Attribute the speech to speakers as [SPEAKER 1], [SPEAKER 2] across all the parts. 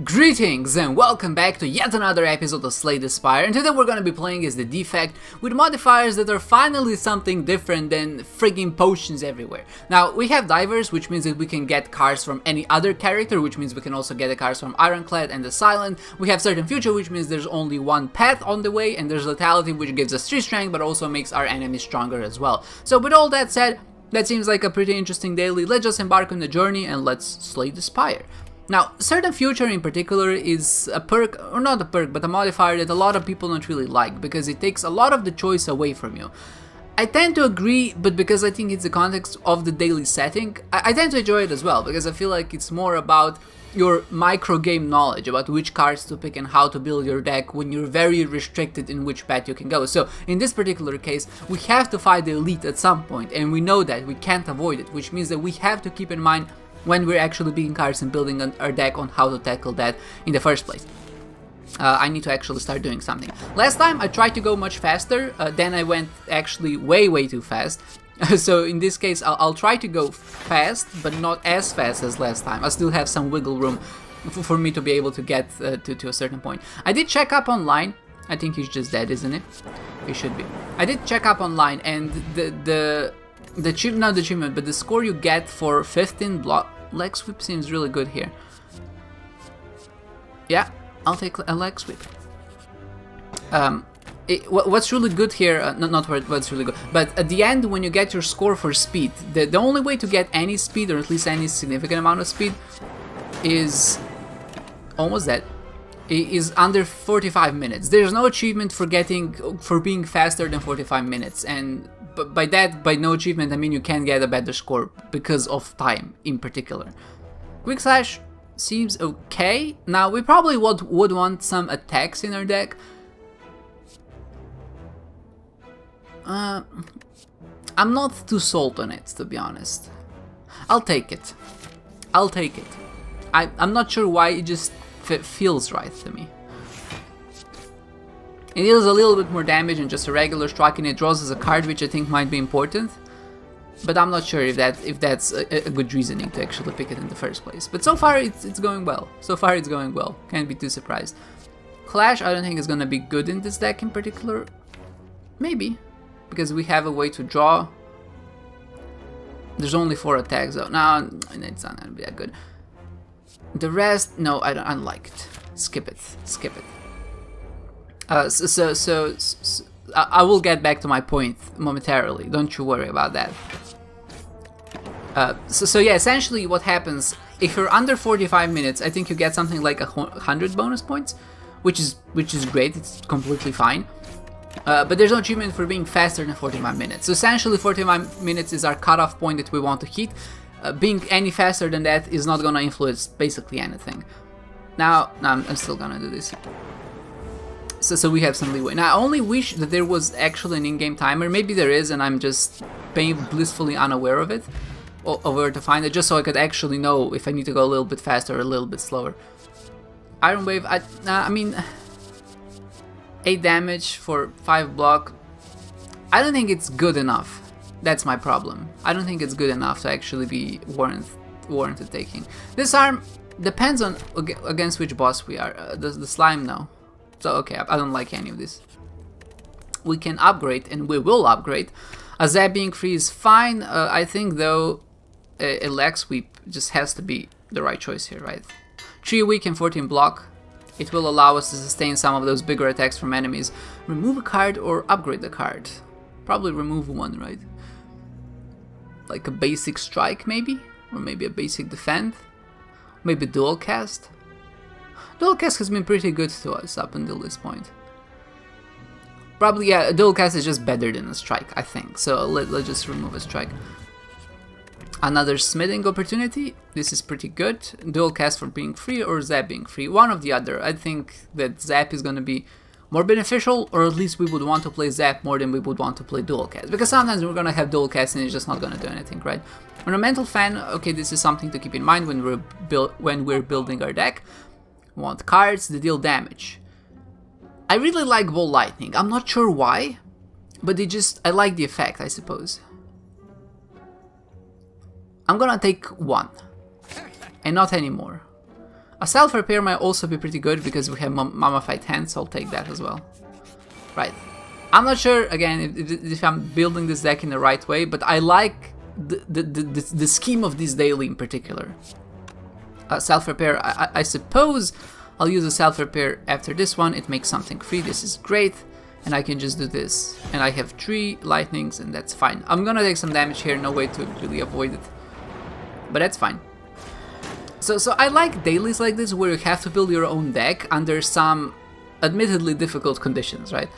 [SPEAKER 1] Greetings and welcome back to yet another episode of Slay the Spire, and today we're gonna be playing as the Defect with modifiers that are finally something different than frigging potions everywhere. Now, we have divers, which means that we can get cards from any other character, which means we can also get the cards from Ironclad and the Silent. We have certain future, which means there's only one path on the way, and there's lethality, which gives us 3 strength, but also makes our enemies stronger as well. So with all that said, that seems like a pretty interesting daily. Let's just embark on the journey and let's slay the Spire. Now, certain future in particular is a perk, or not a perk, but a modifier that a lot of people don't really like, because it takes a lot of the choice away from you. I tend to agree, but because I think it's the context of the daily setting, I tend to enjoy it as well, because I feel like it's more about your micro game knowledge, about which cards to pick and how to build your deck when you're very restricted in which path you can go. So, in this particular case, we have to fight the elite at some point, and we know that, we can't avoid it, which means that we have to keep in mind when we're actually picking cards and building our deck on how to tackle that in the first place. I need to actually start doing something. Last time I tried to go much faster, then I went actually way too fast. So in this case I'll try to go fast, but not as fast as last time. I still have some wiggle room for me to be able to get to a certain point. I did check up online. I think he's just dead, isn't it? He should be. I did check up online, and not the achievement, but the score you get for 15 leg sweep seems really good here. Yeah, I'll take a leg sweep. What's really good here, not what's really good, but at the end when you get your score for speed, the only way to get any speed, or at least any significant amount of speed, is almost that. Is under 45 minutes. There's no achievement for being faster than 45 minutes, and by no achievement I mean you can get a better score because of time in particular. Quick Slash seems okay. Now we probably would want some attacks in our deck. I'm not too sold on it, to be honest. I'll take it. I'm not sure why, it just feels right to me. It deals a little bit more damage than just a regular strike, and it draws as a card, which I think might be important. But I'm not sure if that's a good reasoning to actually pick it in the first place. But so far it's going well. Can't be too surprised. Clash I don't think is gonna be good in this deck in particular. Maybe, because we have a way to draw. There's only 4 attacks though. No, it's not gonna be that good. The rest, no, I don't like it. Skip it. I will get back to my point momentarily. Don't you worry about that. So yeah, essentially what happens if you're under 45 minutes, I think you get something like 100 bonus points, which is great. It's completely fine. But there's no achievement for being faster than 45 minutes. So essentially 45 minutes is our cutoff point that we want to hit. Being any faster than that is not gonna influence basically anything. Now I'm still gonna do this. So we have some leeway. Now I only wish that there was actually an in-game timer. Maybe there is, and I'm just blissfully unaware of it, or where to find it, just so I could actually know if I need to go a little bit faster or a little bit slower. Iron Wave, I mean, 8 damage for 5 block. I don't think it's good enough. That's my problem. I don't think it's good enough to actually be warranted taking. This arm depends on against which boss we are. The slime, no. So okay, I don't like any of this. We can upgrade, and we will upgrade. A zap being free is fine. I think though a leg sweep just has to be the right choice here, right? 3 weak and 14 block. It will allow us to sustain some of those bigger attacks from enemies. Remove a card or upgrade the card. Probably remove one, right? Like a basic strike maybe? Or maybe a basic defend? Maybe dual cast? Dual cast has been pretty good to us up until this point. Probably, yeah, a dual cast is just better than a strike, I think. So let's just remove a strike. Another smithing opportunity. This is pretty good. Dual cast for being free or zap being free. One or the other. I think that zap is gonna be more beneficial, or at least we would want to play zap more than we would want to play dual cast, because sometimes we're gonna have dual cast and it's just not gonna do anything, right? Ornamental Fan, okay, this is something to keep in mind when we're building our deck. We want cards that deal damage. I really like Ball Lightning. I'm not sure why, but I like the effect, I suppose. I'm gonna take 1, and not anymore. A self-repair might also be pretty good because we have mummified hands, so I'll take that as well. Right. I'm not sure, again, if I'm building this deck in the right way, but I like the scheme of this daily in particular. Self-repair, I suppose I'll use a self-repair after this one. It makes something free, this is great. And I can just do this. And I have 3 lightnings, and that's fine. I'm gonna take some damage here, no way to really avoid it. But that's fine. So I like dailies like this, where you have to build your own deck under some admittedly difficult conditions, right?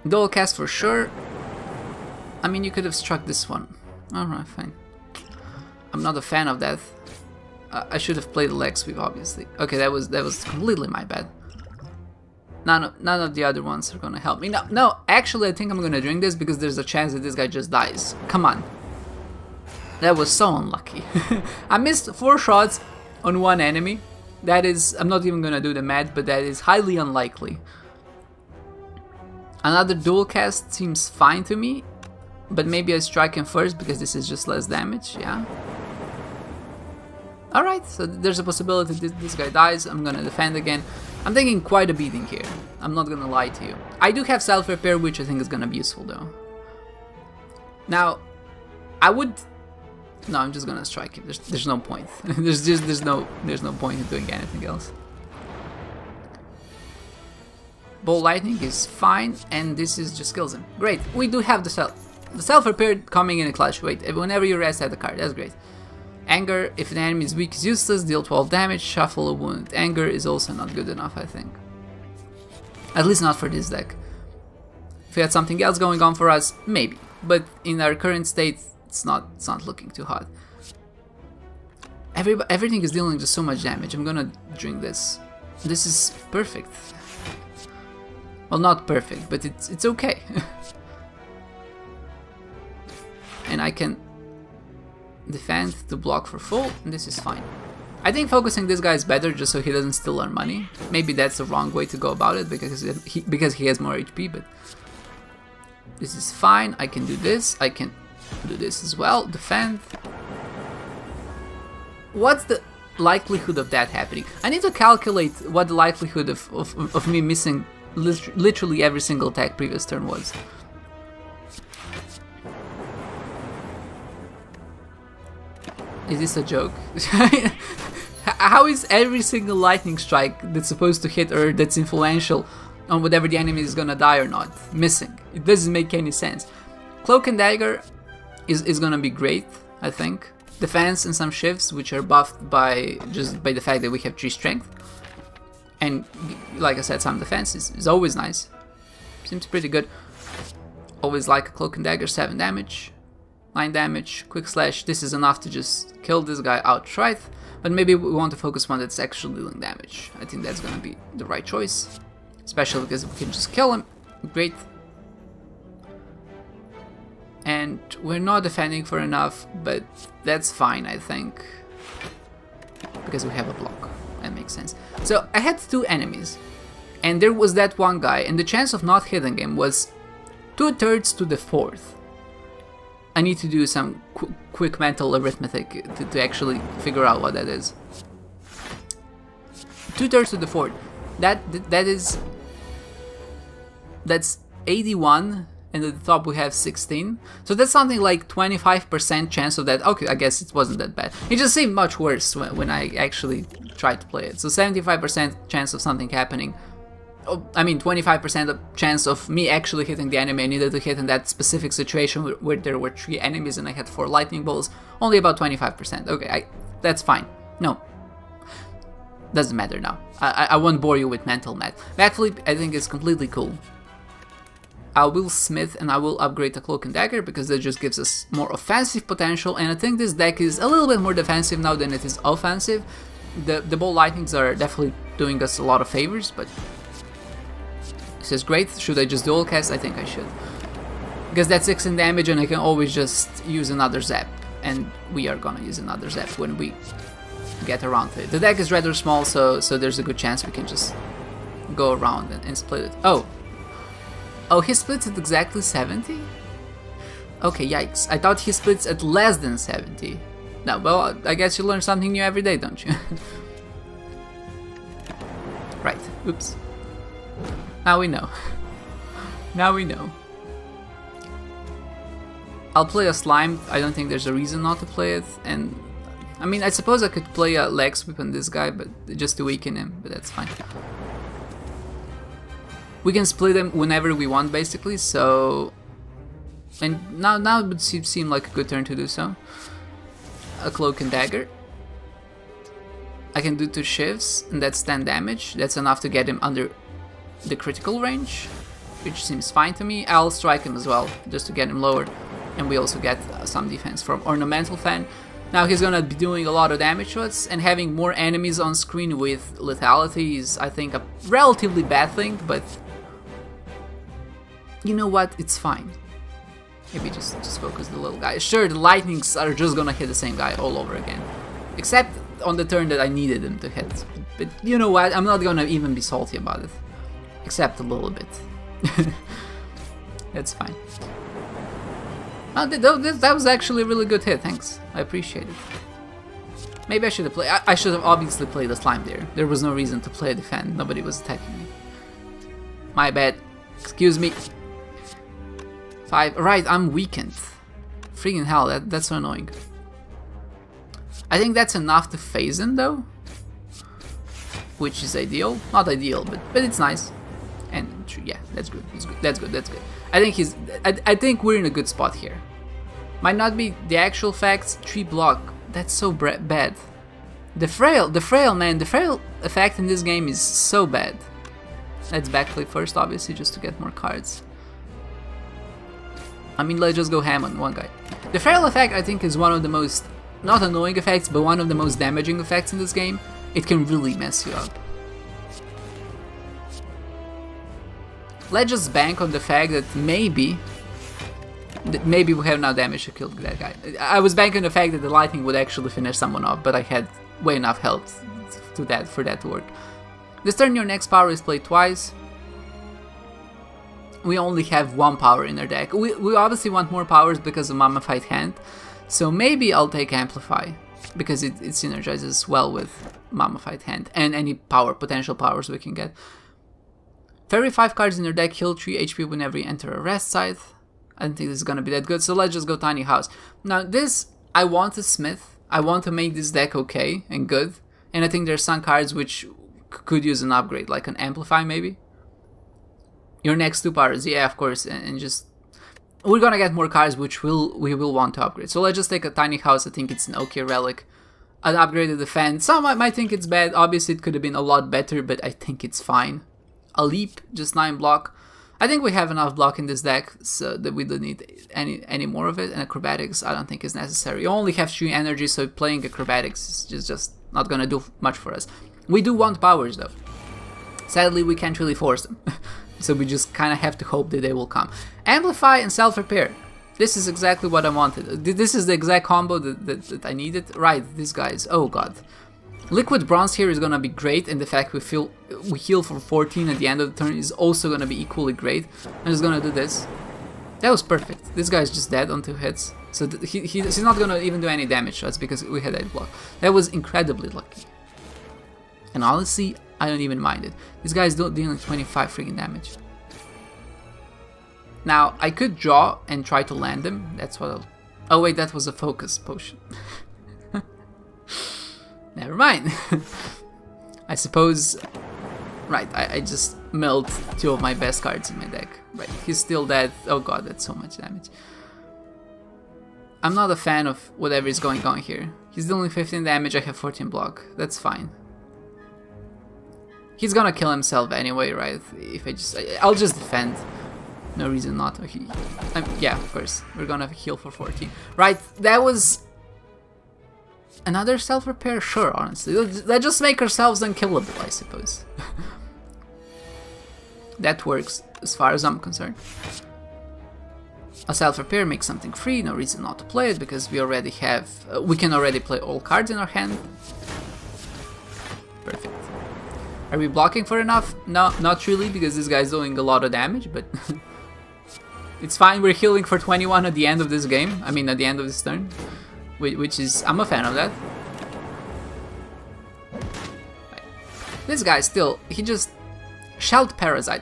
[SPEAKER 1] Dual cast for sure. I mean, you could have struck this one. Alright, fine. I'm not a fan of that. I should have played the leg sweep, obviously. Okay, that was completely my bad. None of the other ones are gonna help me. No, actually, I think I'm gonna drink this because there's a chance that this guy just dies. Come on. That was so unlucky. I missed 4 shots on 1 enemy. That is, I'm not even gonna do the math, but that is highly unlikely. Another dual cast seems fine to me, but maybe I strike him first because this is just less damage, yeah? Alright, so there's a possibility this guy dies. I'm gonna defend again. I'm taking quite a beating here. I'm not gonna lie to you. I do have self-repair, which I think is gonna be useful though. Now, I would... No, I'm just gonna strike him. There's no point. there's no point in doing anything else. Ball lightning is fine, and this is just kills him. Great. We do have the self-repair coming in a clutch. Wait, whenever you rest, add a card. That's great. Anger, if an enemy is weak, is useless, deal 12 damage, shuffle a wound. Anger is also not good enough, I think. At least not for this deck. If we had something else going on for us, maybe. But in our current state, it's not looking too hot. Everything is dealing just so much damage. I'm gonna drink this. This is perfect. Well, not perfect, but it's okay. And I can defend to block for full, and this is fine. I think focusing this guy is better just so he doesn't steal our money. Maybe that's the wrong way to go about it because he has more HP, but this is fine. I can do this. I can do this as well. Defend. What's the likelihood of that happening? I need to calculate what the likelihood of me missing literally every single attack previous turn was. Is this a joke? How is every single lightning strike that's supposed to hit or that's influential on whatever the enemy is gonna die or not missing? It doesn't make any sense. Cloak and Dagger is gonna be great, I think. Defense and some shifts, which are buffed by the fact that we have 3 strength. And like I said, some defense is always nice. Seems pretty good. Always like a Cloak and Dagger, 7 damage. 9 damage, quick slash. This is enough to just kill this guy outright, but maybe we want to focus one that's actually dealing damage. I think that's gonna be the right choice, especially because we can just kill him. Great. And we're not defending for enough, but that's fine, I think, because we have a block. That makes sense. So I had 2 enemies, and there was that one guy, and the chance of not hitting him was 2/3 to the 4th. I need to do some quick mental arithmetic to actually figure out what that is. 2/3 to the 4th. That's 81, and at the top we have 16. So that's something like 25% chance of that. Okay, I guess it wasn't that bad. It just seemed much worse when I actually tried to play it. So 75% chance of something happening. Oh, I mean 25% of chance of me actually hitting the enemy I needed to hit in that specific situation where there were 3 enemies and I had 4 lightning bolts. Only about 25%. Okay, that's fine. No. Doesn't matter now. I won't bore you with mental math. Backflip I think is completely cool. I will smith and I will upgrade the Cloak and Dagger because that just gives us more offensive potential, and I think this deck is a little bit more defensive now than it is offensive. The ball lightnings are definitely doing us a lot of favors, but this is great. Should I just dual cast? I think I should, because that's 16 damage and I can always just use another zap, and we are gonna use another zap when we get around to it. The deck is rather small, so there's a good chance we can just go around and split it. Oh, he splits at exactly 70? Okay, yikes. I thought he splits at less than 70. No, well, I guess you learn something new every day, don't you? Right, oops. Now we know. Now we know. I'll play a slime. I don't think there's a reason not to play it. And I mean, I suppose I could play a leg sweep on this guy, but just to weaken him, but that's fine. We can split him whenever we want, basically, so... And now it would seem like a good turn to do so. A Cloak and Dagger. I can do 2 shivs, and that's 10 damage. That's enough to get him under the critical range, which seems fine to me. I'll strike him as well, just to get him lower. And we also get some defense from Ornamental Fan. Now he's gonna be doing a lot of damage to us, and having more enemies on screen with lethality is, I think, a relatively bad thing, but... You know what? It's fine. Maybe just focus the little guy. Sure, the lightnings are just gonna hit the same guy all over again. Except on the turn that I needed them to hit. But you know what? I'm not gonna even be salty about it. Except a little bit. That's fine. Oh, that was actually a really good hit, thanks. I appreciate it. Maybe I should have played... I should have obviously played the slime there. There was no reason to play a defend. Nobody was attacking me. My bad. Excuse me. 5. Right, I'm weakened. Freaking hell, that's so annoying. I think that's enough to phase him, though. Which is ideal. Not ideal, but it's nice. And yeah, that's good. That's good. I think we're in a good spot here. Might not be the actual facts. 3 block. That's so bad. The frail man. The frail effect in this game is so bad. Let's backflip first, obviously, just to get more cards. I mean, let's just go ham on one guy. The frail effect, I think, is one of the most, not annoying effects, but one of the most damaging effects in this game. It can really mess you up. Let's just bank on the fact that maybe we have enough damage to kill that guy. I was banking on the fact that the lightning would actually finish someone off, but I had way enough health for that to work. This turn, your next power is played twice. We only have 1 power in our deck. We obviously want more powers because of Mummified Hand, so maybe I'll take Amplify, because it synergizes well with Mummified Hand and any potential powers we can get. 35 cards in your deck, heal 3 HP whenever you enter a rest site. I don't think this is gonna be that good, so let's just go Tiny House. Now this, I want a Smith. I want to make this deck okay and good, and I think there's some cards which could use an upgrade, like an Amplify maybe. Your next 2 powers, yeah, of course, and just... We're gonna get more cards which we will want to upgrade. So let's just take a Tiny House. I think it's an okay relic. An upgraded defense. Some might think it's bad. Obviously, it could have been a lot better, but I think it's fine. A Leap, just 9 block. I think we have enough block in this deck, so that we don't need any more of it. And Acrobatics, I don't think is necessary. You only have 3 energy, so playing Acrobatics is just not gonna do much for us. We do want powers, though. Sadly, we can't really force them. So we just kind of have to hope that they will come. Amplify and Self-Repair. This is exactly what I wanted. This is the exact combo that I needed. Right, these guys. Oh god. Liquid Bronze here is gonna be great, and the fact we heal for 14 at the end of the turn is also gonna be equally great. I'm just gonna do this. That was perfect. This guy's just dead on 2 hits. So he's not gonna even do any damage to us because we had 8 block. That was incredibly lucky. And honestly, I don't even mind it. These guys don't deal 25 freaking damage. Now, I could draw and try to land them. That's what I'll... Oh wait, that was a focus potion. Never mind. I suppose... Right, I just milled 2 of my best cards in my deck. Right, he's still dead. Oh god, that's so much damage. I'm not a fan of whatever is going on here. He's dealing 15 damage, I have 14 block. That's fine. He's gonna kill himself anyway, right? If I'll just defend. No reason not to. Yeah, of course. We're gonna heal for 14. Right, that was... Another self-repair? Sure, honestly. Let's just make ourselves unkillable, I suppose. That works, as far as I'm concerned. A self-repair makes something free, no reason not to play it, because we already have... we can already play all cards in our hand. Perfect. Are we blocking for enough? No, not really, because this guy's doing a lot of damage, but... It's fine, we're healing for 21 at the end of this game. I mean, at the end of this turn. Which is... I'm a fan of that. This guy still, he just shelled Parasite.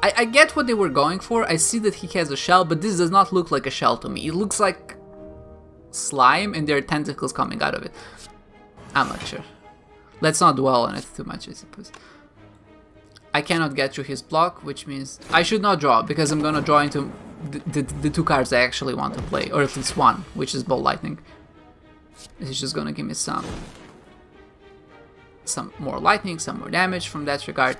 [SPEAKER 1] I get what they were going for. I see that he has a shell, but this does not look like a shell to me. It looks like slime and there are tentacles coming out of it. I'm not sure. Let's not dwell on it too much, I suppose. I cannot get through his block, which means I should not draw, because I'm gonna draw into the two cards I actually want to play, or at least one, which is Ball Lightning. This is just gonna give me some more lightning, some more damage from that regard.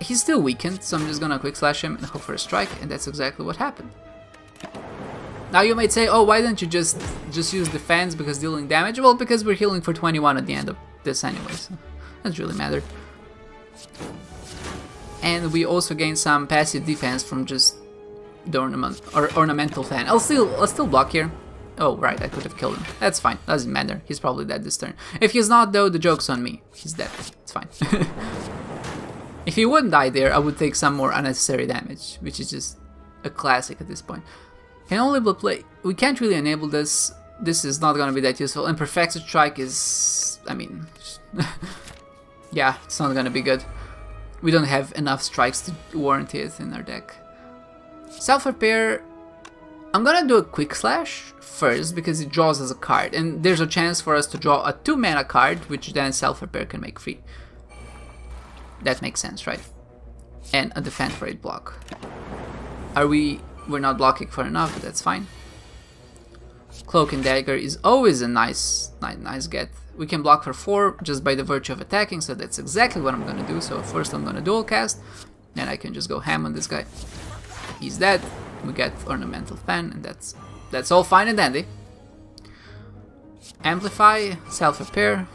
[SPEAKER 1] He's still weakened, so I'm just gonna quick slash him and hope for a strike, and that's exactly what happened. Now you might say, oh, why don't you just use defense because dealing damage? Well, because we're healing for 21 at the end of this anyways. So doesn't really matter. And we also gain some passive defense from just the ornamental fan. I'll still block here. Oh, right, I could have killed him. That's fine, doesn't matter. He's probably dead this turn. If he's not, though, the joke's on me. He's dead. It's fine. If he wouldn't die there, I would take some more unnecessary damage, which is just a classic at this point. Can only play. We can't really enable this. This is not gonna be that useful. And Perfected Strike is, I mean, yeah, it's not gonna be good. We don't have enough strikes to warrant it in our deck. Self-Repair, I'm gonna do a Quick Slash first because it draws us a card, and there's a chance for us to draw a 2-mana card, which then Self-Repair can make free. That makes sense, right? And a Defend for 8 block. We're not blocking for enough, but that's fine. Cloak and Dagger is always a nice get. We can block for 4 just by the virtue of attacking, so that's exactly what I'm gonna do. So first I'm gonna dual cast, then I can just go ham on this guy. He's dead. We get Ornamental Fan, and that's all fine and dandy. Amplify, Self-Repair,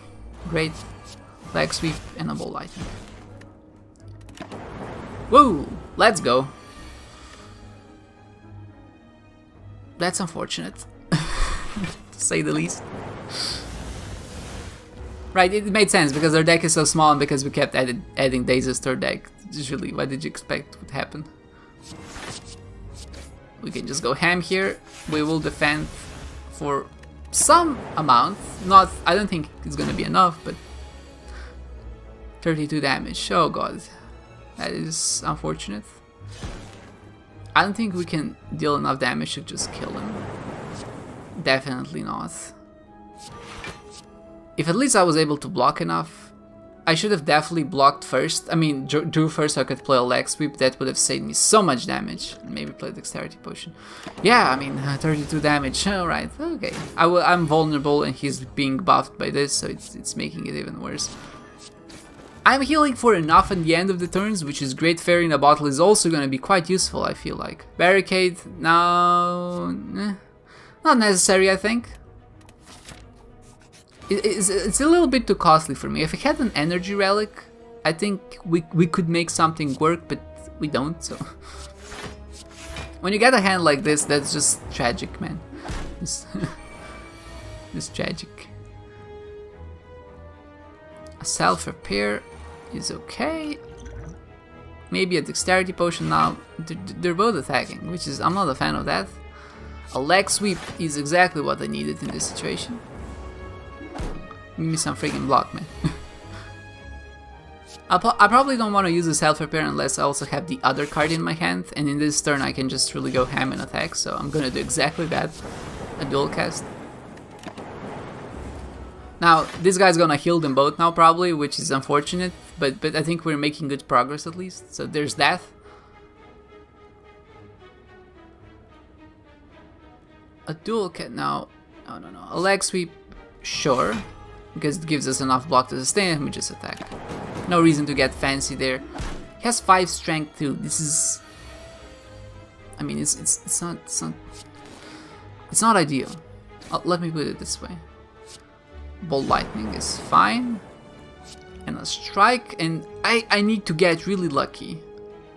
[SPEAKER 1] great. Leg Sweep, and a Ball Lightning. Whoa, let's go. That's unfortunate, to say the least. Right, it made sense because our deck is so small and because we kept adding Dazes to our deck. Usually, what did you expect would happen? We can just go ham here. We will defend for some amount. I don't think it's gonna be enough, but 32 damage. Oh god, that is unfortunate. I don't think we can deal enough damage to just kill him. Definitely not. If at least I was able to block enough, I should have definitely blocked first. I mean, drew first so I could play a leg sweep. That would have saved me so much damage. Maybe play Dexterity Potion. Yeah, I mean, 32 damage. Alright, okay. I'm vulnerable and he's being buffed by this, so it's making it even worse. I'm healing for enough at the end of the turns, which is great. Fairy in a Bottle is also going to be quite useful, I feel like. Barricade, no, not necessary, I think. It's a little bit too costly for me. If I had an Energy Relic, I think we could make something work, but we don't, so... When you get a hand like this, that's just tragic, man. It's tragic. A Self-Repair is okay. Maybe a Dexterity Potion now. They're both attacking, which is... I'm not a fan of that. A Leg Sweep is exactly what I needed in this situation. Give me some freaking block, man. I probably don't want to use a Self-Repair unless I also have the other card in my hand, and in this turn I can just really go ham and attack, so I'm gonna do exactly that. A dual cast. Now, this guy's gonna heal them both now probably, which is unfortunate, but I think we're making good progress at least, so there's that. A dual cast now, no, a leg sweep, sure, because it gives us enough block to sustain and we just attack. No reason to get fancy there. He has 5 strength too. This is, I mean, it's not ideal. Let me put it this way. Ball Lightning is fine, and a strike, and I need to get really lucky.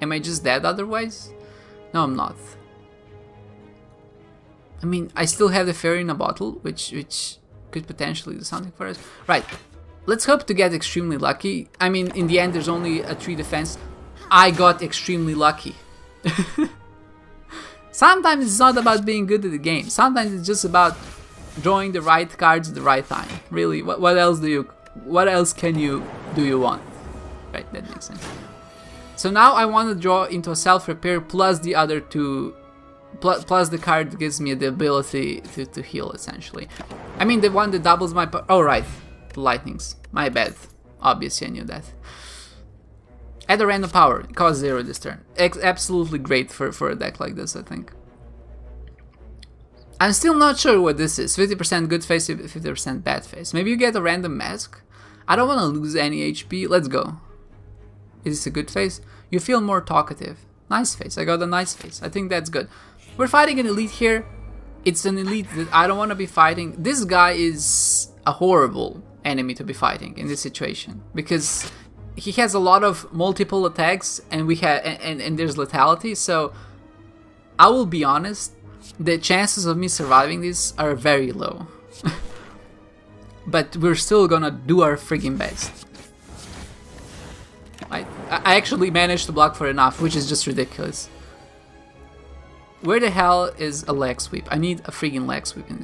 [SPEAKER 1] Am I just dead otherwise? No, I'm not. I mean, I still have the Fairy in a Bottle, which could potentially do something for us. Right, let's hope to get extremely lucky. I mean, in the end, there's only a 3 defense. I got extremely lucky. Sometimes it's not about being good at the game. Sometimes it's just about drawing the right cards at the right time. Really, what else can you want? right, that makes sense. So now I want to draw into a self-repair plus the other two, plus the card that gives me the ability to heal, essentially. I mean, the one that doubles my... Oh, right, lightnings. My bad. Obviously, I knew that. Add a random power. Cost 0 this turn. Absolutely great for a deck like this, I think. I'm still not sure what this is. 50% good face, 50% bad face. Maybe you get a random mask. I don't want to lose any HP. Let's go. Is this a good face? You feel more talkative. Nice face. I got a nice face. I think that's good. We're fighting an elite here. It's an elite that I don't want to be fighting. This guy is a horrible enemy to be fighting in this situation, because he has a lot of multiple attacks and and there's lethality. So I will be honest, the chances of me surviving this are very low. But we're still gonna do our friggin' best. I actually managed to block for enough, which is just ridiculous. Where the hell is a leg sweep? I need a friggin' leg sweep in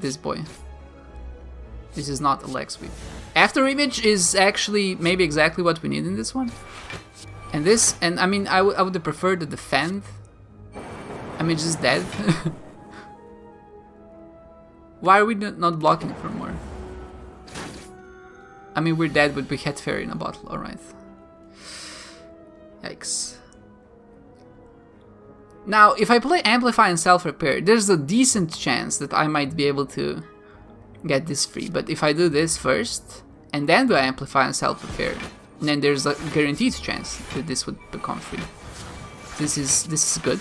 [SPEAKER 1] this boy. This is not a leg sweep. After image is actually maybe exactly what we need in this one. And this, and I mean, I would have preferred to defend. I mean, just dead. Why are we not blocking for more? I mean, we're dead, but we had fairy in a bottle. Alright. Yikes. Now, if I play Amplify and Self-Repair, there's a decent chance that I might be able to get this free. But if I do this first, and then do Amplify and Self-Repair, then there's a guaranteed chance that this would become free. This is good.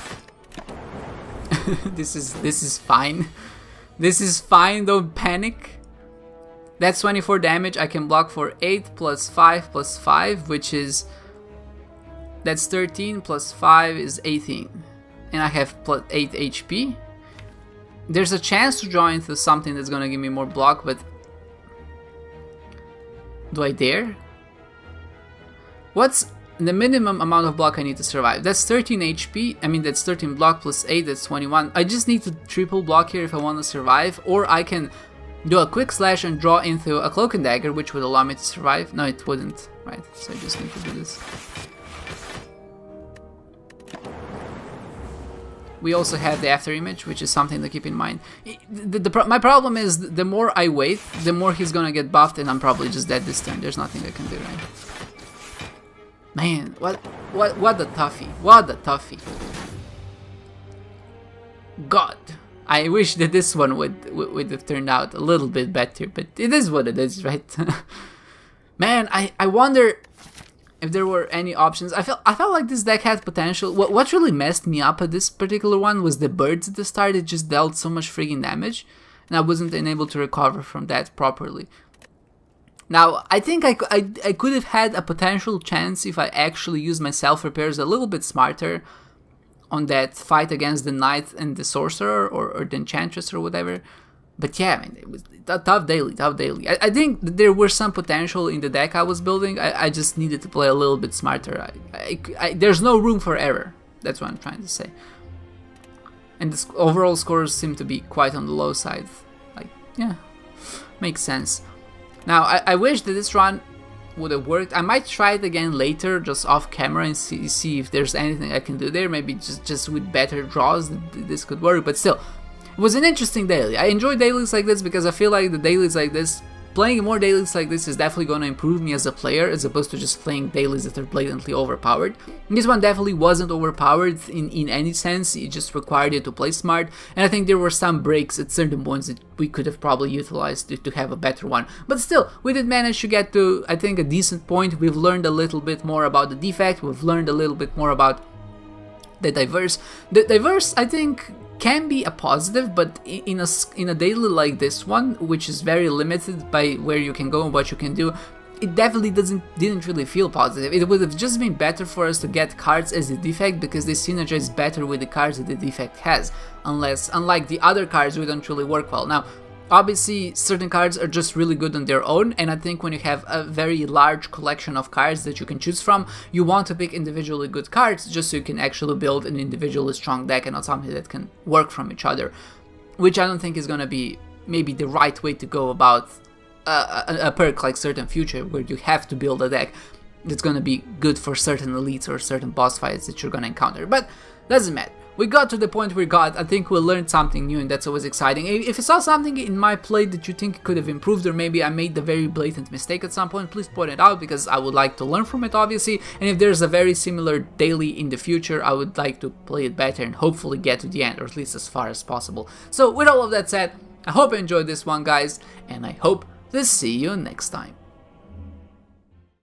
[SPEAKER 1] This is fine. This is fine, don't panic. That's 24 damage. I can block for 8 plus 5 plus 5, which is... That's 13 plus 5 is 18. And I have plus 8 HP. There's a chance to draw into something that's gonna give me more block, but... Do I dare? What's the minimum amount of block I need to survive? That's 13 HP. I mean, that's 13 block plus 8, that's 21. I just need to triple block here if I want to survive. Or I can do a quick slash and draw into a cloak and dagger, which would allow me to survive. No, it wouldn't. Right, so I just need to do this. We also have the after image, which is something to keep in mind. My problem is the more I wait, the more he's gonna get buffed, and I'm probably just dead this turn. There's nothing I can do, right? Man, what a toughie. What a toughie. God. I wish that this one would have turned out a little bit better, but it is what it is, right? Man, I wonder if there were any options. I felt like this deck had potential. What really messed me up at this particular one was the birds at the start. It just dealt so much friggin' damage, and I wasn't able to recover from that properly. Now, I think I could have had a potential chance if I actually used my self-repairs a little bit smarter on that fight against the knight and the sorcerer, or the enchantress or whatever. But yeah, I mean, it was tough daily. I think there was some potential in the deck I was building. I just needed to play a little bit smarter. There's no room for error. That's what I'm trying to say. And the overall scores seem to be quite on the low side. Like, yeah, makes sense. Now, I wish that this run would have worked. I might try it again later, just off camera, and see if there's anything I can do there. Maybe just with better draws, this could work. But still, it was an interesting daily. I enjoy dailies like this because I feel like the dailies like this, playing more dailies like this, is definitely going to improve me as a player, as opposed to just playing dailies that are blatantly overpowered. This one definitely wasn't overpowered in any sense. It just required you to play smart, and I think there were some breaks at certain points that we could have probably utilized to have a better one. But still, we did manage to get to, I think, a decent point. We've learned a little bit more about the defect. We've learned a little bit more about the diverse. The diverse, I think, can be a positive, but in a daily like this one, which is very limited by where you can go and what you can do, it definitely didn't really feel positive. It would have just been better for us to get cards as a defect, because they synergize better with the cards that the defect has, unlike the other cards, we don't really work well. Now, obviously, certain cards are just really good on their own, and I think when you have a very large collection of cards that you can choose from, you want to pick individually good cards just so you can actually build an individually strong deck and not something that can work from each other, which I don't think is going to be maybe the right way to go about a perk like Certain Future, where you have to build a deck. that's gonna be good for certain elites or certain boss fights that you're gonna encounter. But doesn't matter. We got to the point we got. I think we learned something new, and that's always exciting. If you saw something in my play that you think could have improved, or maybe I made the very blatant mistake at some point, please point it out, because I would like to learn from it, obviously. And if there's a very similar daily in the future, I would like to play it better and hopefully get to the end, or at least as far as possible. So with all of that said, I hope you enjoyed this one, guys, and I hope to see you next time.